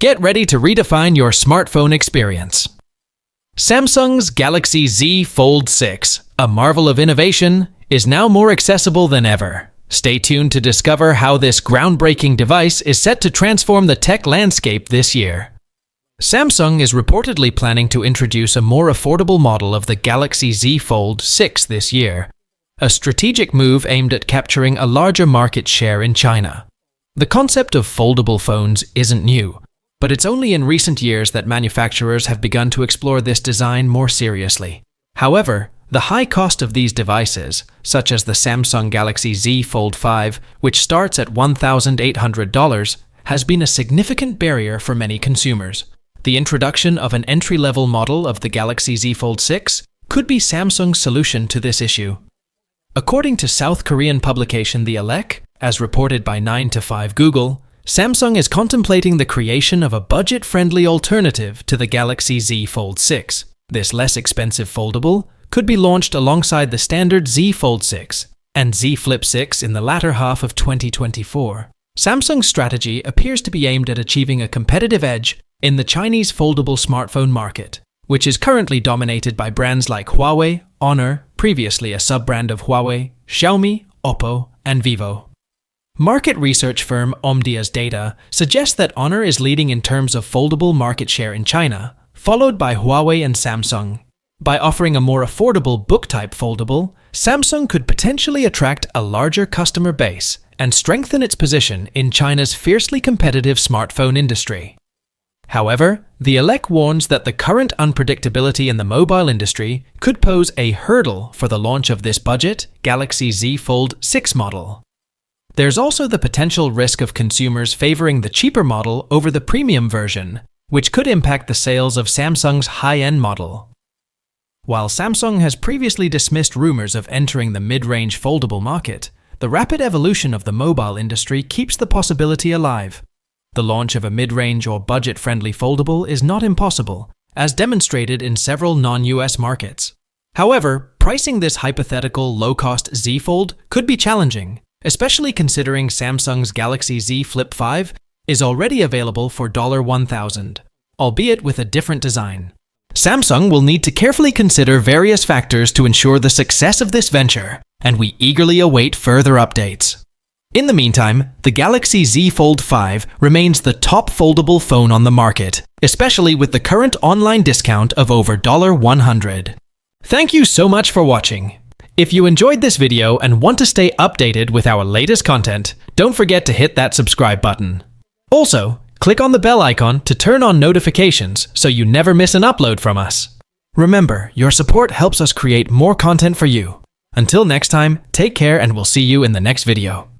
Get ready to redefine your smartphone experience. Samsung's Galaxy Z Fold 6, a marvel of innovation, is now more accessible than ever. Stay tuned to discover how this groundbreaking device is set to transform the tech landscape this year. Samsung is reportedly planning to introduce a more affordable model of the Galaxy Z Fold 6 this year, a strategic move aimed at capturing a larger market share in China. The concept of foldable phones isn't new, but it's only in recent years that manufacturers have begun to explore this design more seriously. However, the high cost of these devices, such as the Samsung Galaxy Z Fold 5, which starts at $1,800, has been a significant barrier for many consumers. The introduction of an entry-level model of the Galaxy Z Fold 6 could be Samsung's solution to this issue. According to South Korean publication The Elec, as reported by 9to5 Google, Samsung is contemplating the creation of a budget-friendly alternative to the Galaxy Z Fold 6. This less expensive foldable could be launched alongside the standard Z Fold 6 and Z Flip 6 in the latter half of 2024. Samsung's strategy appears to be aimed at achieving a competitive edge in the Chinese foldable smartphone market, which is currently dominated by brands like Huawei, Honor, previously a sub-brand of Huawei, Xiaomi, Oppo, and Vivo. Market research firm Omdia's data suggests that Honor is leading in terms of foldable market share in China, followed by Huawei and Samsung. By offering a more affordable book-type foldable, Samsung could potentially attract a larger customer base and strengthen its position in China's fiercely competitive smartphone industry. However, the Elec warns that the current unpredictability in the mobile industry could pose a hurdle for the launch of this budget Galaxy Z Fold 6 model. There's also the potential risk of consumers favoring the cheaper model over the premium version, which could impact the sales of Samsung's high-end model. While Samsung has previously dismissed rumors of entering the mid-range foldable market, the rapid evolution of the mobile industry keeps the possibility alive. The launch of a mid-range or budget-friendly foldable is not impossible, as demonstrated in several non-US markets. However, pricing this hypothetical low-cost Z Fold could be challenging, especially considering Samsung's Galaxy Z Flip 5 is already available for $1,000, albeit with a different design. Samsung will need to carefully consider various factors to ensure the success of this venture, and we eagerly await further updates. In the meantime, the Galaxy Z Fold 5 remains the top foldable phone on the market, especially with the current online discount of over $100. Thank you so much for watching. If you enjoyed this video and want to stay updated with our latest content, don't forget to hit that subscribe button. Also, click on the bell icon to turn on notifications so you never miss an upload from us. Remember, your support helps us create more content for you. Until next time, take care and we'll see you in the next video.